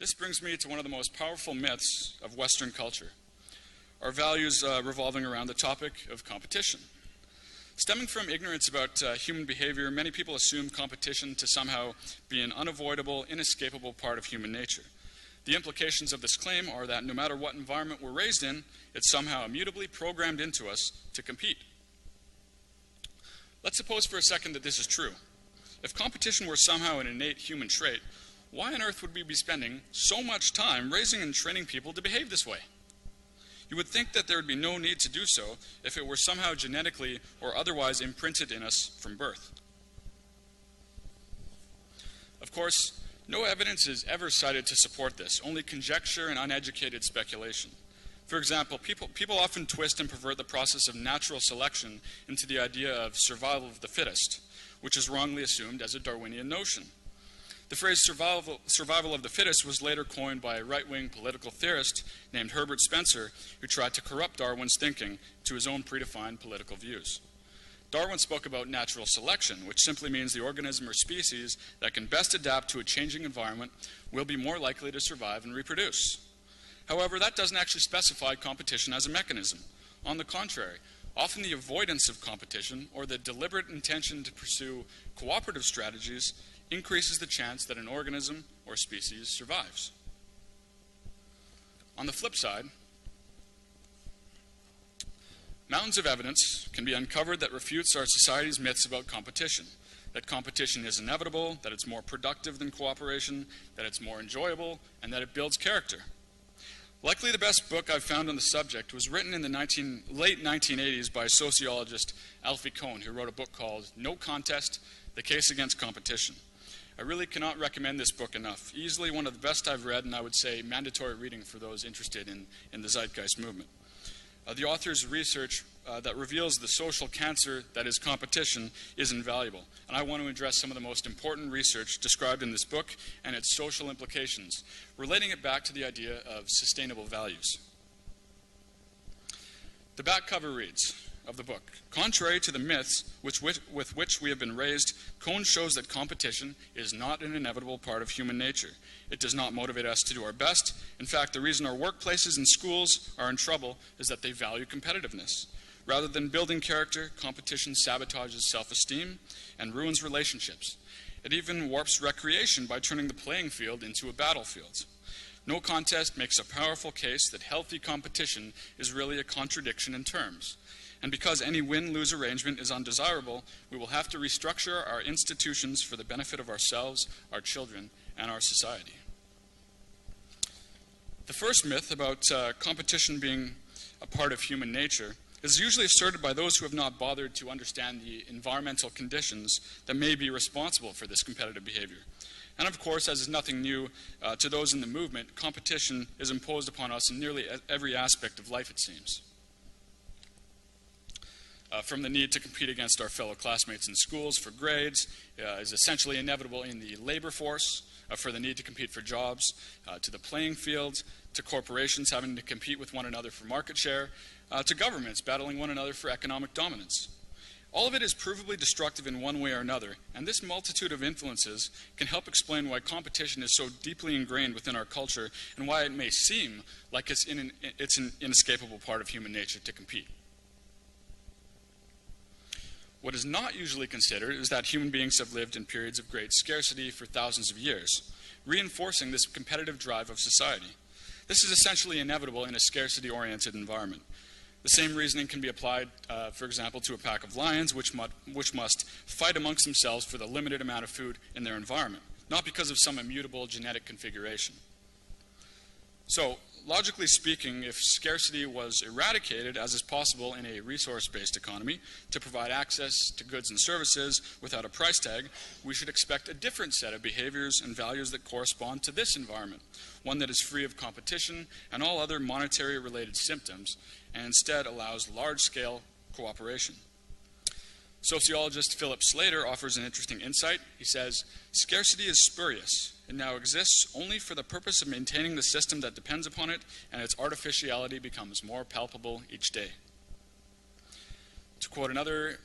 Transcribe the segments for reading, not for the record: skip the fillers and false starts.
This brings me to one of the most powerful myths of Western culture, our values revolving around the topic of competition. Stemming from ignorance about human behavior, many people assume competition to somehow be an unavoidable, inescapable part of human nature. The implications of this claim are that no matter what environment we're raised in, it's somehow immutably programmed into us to compete. Let's suppose for a second that this is true. If competition were somehow an innate human trait, why on earth would we be spending so much time raising and training people to behave this way? You would think that there would be no need to do so if it were somehow genetically or otherwise imprinted in us from birth. Of course, no evidence is ever cited to support this, only conjecture and uneducated speculation. For example, people often twist and pervert the process of natural selection into the idea of survival of the fittest, which is wrongly assumed as a Darwinian notion. The phrase survival of the fittest was later coined by a right-wing political theorist named Herbert Spencer, who tried to corrupt Darwin's thinking to his own predefined political views. Darwin spoke about natural selection, which simply means the organism or species that can best adapt to a changing environment will be more likely to survive and reproduce. However, that doesn't actually specify competition as a mechanism. On the contrary, often the avoidance of competition or the deliberate intention to pursue cooperative strategies increases the chance that an organism or species survives. On the flip side, mountains of evidence can be uncovered that refutes our society's myths about competition, that competition is inevitable, that it's more productive than cooperation, that it's more enjoyable, and that it builds character. Likely the best book I've found on the subject was written in the late 1980s by sociologist Alfie Kohn, who wrote a book called No Contest, The Case Against Competition. I really cannot recommend this book enough. Easily one of the best I've read, and I would say mandatory reading for those interested in the Zeitgeist movement. The author's research that reveals the social cancer that is competition is invaluable, and I want to address some of the most important research described in this book and its social implications, relating it back to the idea of sustainable values. The back cover reads, of the book, contrary to the myths with which we have been raised, Kohn shows that competition is not an inevitable part of human nature. It does not motivate us to do our best. In fact, the reason our workplaces and schools are in trouble is that they value competitiveness. Rather than building character, competition sabotages self-esteem and ruins relationships. It even warps recreation by turning the playing field into a battlefield. No Contest makes a powerful case that healthy competition is really a contradiction in terms. And because any win-lose arrangement is undesirable, we will have to restructure our institutions for the benefit of ourselves, our children, and our society. The first myth about competition being a part of human nature is usually asserted by those who have not bothered to understand the environmental conditions that may be responsible for this competitive behavior. And of course, as is nothing new to those in the movement, competition is imposed upon us in nearly every aspect of life, it seems. From the need to compete against our fellow classmates in schools for grades, is essentially inevitable in the labor force, for the need to compete for jobs, to the playing field, to corporations having to compete with one another for market share, to governments battling one another for economic dominance. All of it is provably destructive in one way or another, and this multitude of influences can help explain why competition is so deeply ingrained within our culture and why it may seem like it's an inescapable part of human nature to compete. What is not usually considered is that human beings have lived in periods of great scarcity for thousands of years, reinforcing this competitive drive of society. This is essentially inevitable in a scarcity-oriented environment. The same reasoning can be applied, for example, to a pack of lions which must fight amongst themselves for the limited amount of food in their environment, not because of some immutable genetic configuration. So, logically speaking, if scarcity was eradicated, as is possible in a resource-based economy, to provide access to goods and services without a price tag, we should expect a different set of behaviors and values that correspond to this environment, one that is free of competition and all other monetary-related symptoms, and instead allows large-scale cooperation. Sociologist Philip Slater offers an interesting insight. He says, "Scarcity is spurious. It now exists only for the purpose of maintaining the system that depends upon it, and its artificiality becomes more palpable each day." To quote another,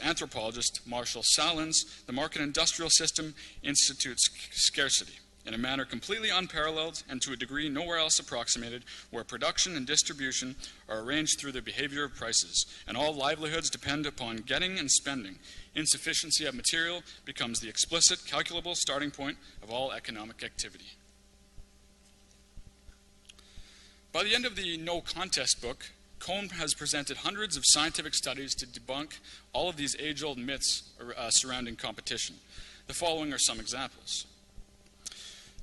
anthropologist, Marshall Salins, the market industrial system institutes scarcity. in a manner completely unparalleled and to a degree nowhere else approximated, where production and distribution are arranged through the behavior of prices, and all livelihoods depend upon getting and spending. Insufficiency of material becomes the explicit, calculable starting point of all economic activity. By the end of the No Contest book, Cohn has presented hundreds of scientific studies to debunk all of these age-old myths surrounding competition. The following are some examples.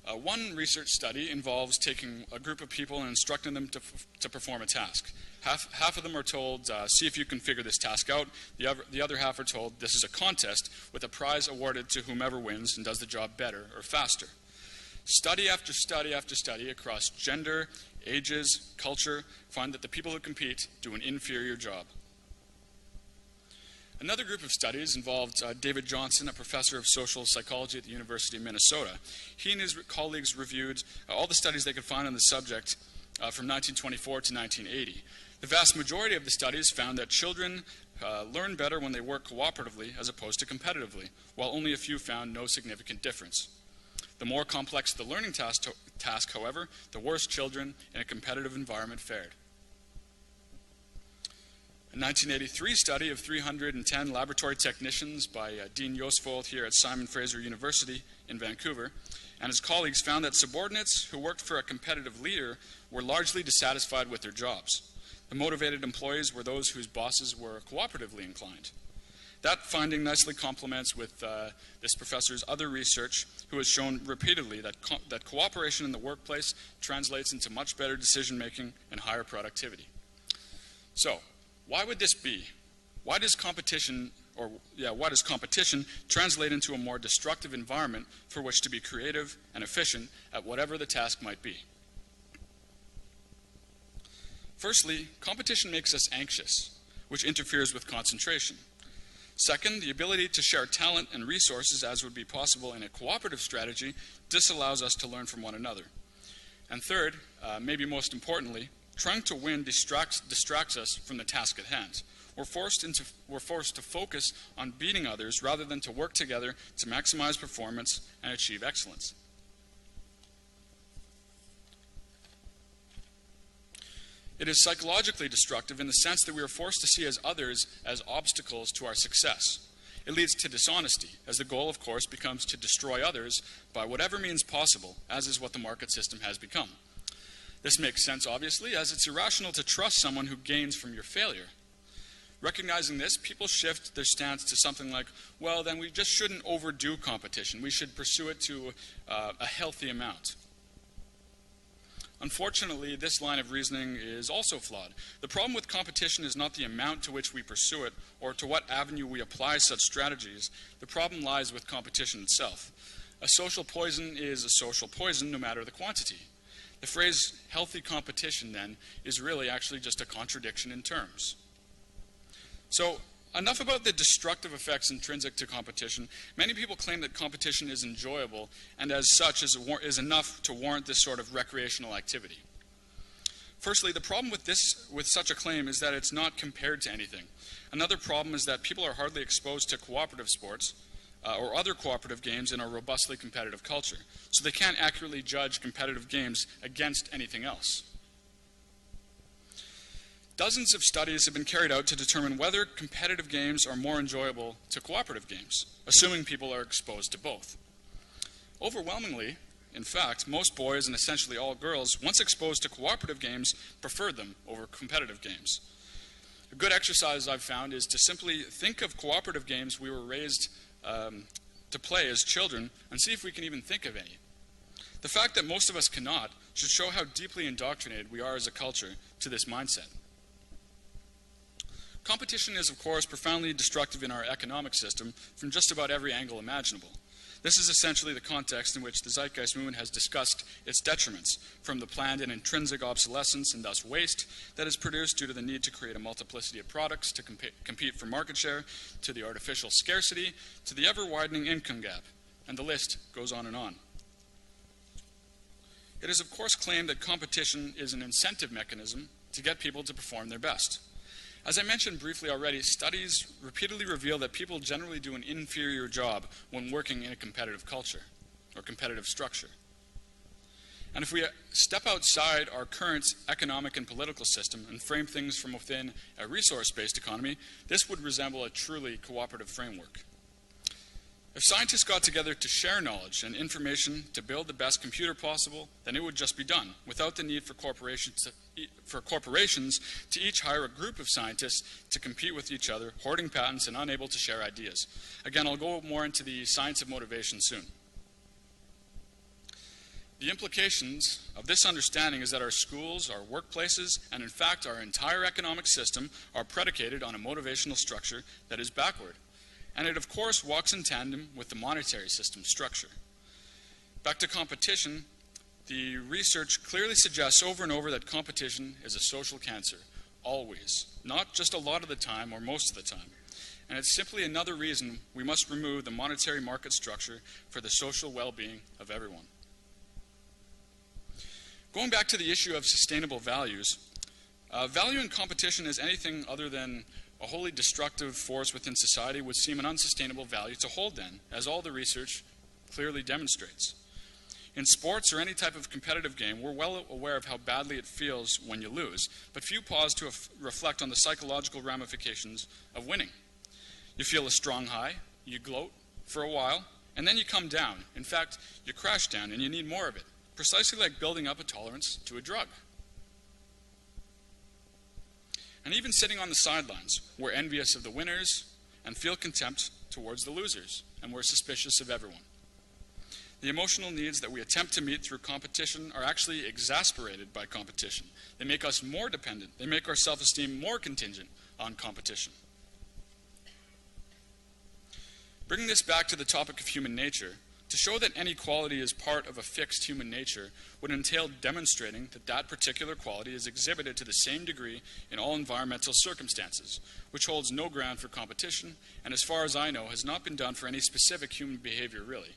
One research study involves taking a group of people and instructing them to perform a task. Half of them are told, see if you can figure this task out. The other half are told, this is a contest with a prize awarded to whomever wins and does the job better or faster. Study after study after study across gender, ages, culture, find that the people who compete do an inferior job. Another group of studies involved David Johnson, a professor of social psychology at the University of Minnesota. He and his colleagues reviewed all the studies they could find on the subject from 1924 to 1980. The vast majority of the studies found that children learn better when they work cooperatively as opposed to competitively, while only a few found no significant difference. The more complex the learning task, however, the worse children in a competitive environment fared. A 1983 study of 310 laboratory technicians by Dean Josvold here at Simon Fraser University in Vancouver and his colleagues found that subordinates who worked for a competitive leader were largely dissatisfied with their jobs. The motivated employees were those whose bosses were cooperatively inclined. That finding nicely complements with this professor's other research, who has shown repeatedly that cooperation in the workplace translates into much better decision-making and higher productivity. So, why would this be? Why does competition translate into a more destructive environment for which to be creative and efficient at whatever the task might be? Firstly, competition makes us anxious, which interferes with concentration. Second, the ability to share talent and resources, as would be possible in a cooperative strategy, disallows us to learn from one another. And third, maybe most importantly, trying to win distracts us from the task at hand. We're forced to focus on beating others rather than to work together to maximize performance and achieve excellence. It is psychologically destructive in the sense that we are forced to see others as obstacles to our success. It leads to dishonesty, as the goal, of course, becomes to destroy others by whatever means possible, as is what the market system has become. This makes sense, obviously, as it's irrational to trust someone who gains from your failure. Recognizing this, people shift their stance to something like, well, then we just shouldn't overdo competition. We should pursue it to a healthy amount. Unfortunately, this line of reasoning is also flawed. The problem with competition is not the amount to which we pursue it or to what avenue we apply such strategies. The problem lies with competition itself. A social poison is a social poison no matter the quantity. The phrase healthy competition, then, is really actually just a contradiction in terms. So, enough about the destructive effects intrinsic to competition. Many people claim that competition is enjoyable and as such is enough to warrant this sort of recreational activity. Firstly, the problem with such a claim is that it's not compared to anything. Another problem is that people are hardly exposed to cooperative sports or other cooperative games in a robustly competitive culture, so they can't accurately judge competitive games against anything else. Dozens of studies have been carried out to determine whether competitive games are more enjoyable to cooperative games, assuming people are exposed to both. Overwhelmingly, in fact, most boys and essentially all girls, once exposed to cooperative games, preferred them over competitive games. A good exercise I've found is to simply think of cooperative games we were raised to play as children and see if we can even think of any. The fact that most of us cannot should show how deeply indoctrinated we are as a culture to this mindset. Competition is, of course, profoundly destructive in our economic system from just about every angle imaginable. This is essentially the context in which the Zeitgeist movement has discussed its detriments, from the planned and intrinsic obsolescence and thus waste that is produced due to the need to create a multiplicity of products to compete for market share, to the artificial scarcity, to the ever-widening income gap, and the list goes on and on. It is, of course, claimed that competition is an incentive mechanism to get people to perform their best. As I mentioned briefly already, studies repeatedly reveal that people generally do an inferior job when working in a competitive culture or competitive structure. And if we step outside our current economic and political system and frame things from within a resource-based economy, this would resemble a truly cooperative framework. If scientists got together to share knowledge and information to build the best computer possible, then it would just be done, without the need for corporations to each hire a group of scientists to compete with each other, hoarding patents and unable to share ideas. Again, I'll go more into the science of motivation soon. The implications of this understanding is that our schools, our workplaces, and in fact our entire economic system are predicated on a motivational structure that is backward. And it of course walks in tandem with the monetary system structure. Back to competition, the research clearly suggests over and over that competition is a social cancer, always, not just a lot of the time or most of the time. And it's simply another reason we must remove the monetary market structure for the social well-being of everyone. Going back to the issue of sustainable values, valuing competition as anything other than a wholly destructive force within society would seem an unsustainable value to hold then, as all the research clearly demonstrates. In sports or any type of competitive game, we're well aware of how badly it feels when you lose, but few pause to reflect on the psychological ramifications of winning. You feel a strong high, you gloat for a while, and then you come down. In fact, you crash down and you need more of it, precisely like building up a tolerance to a drug. And even sitting on the sidelines, we're envious of the winners and feel contempt towards the losers, and we're suspicious of everyone. The emotional needs that we attempt to meet through competition are actually exasperated by competition. They make us more dependent. They make our self-esteem more contingent on competition. Bringing this back to the topic of human nature, to show that any quality is part of a fixed human nature would entail demonstrating that that particular quality is exhibited to the same degree in all environmental circumstances, which holds no ground for competition, and as far as I know, has not been done for any specific human behavior really.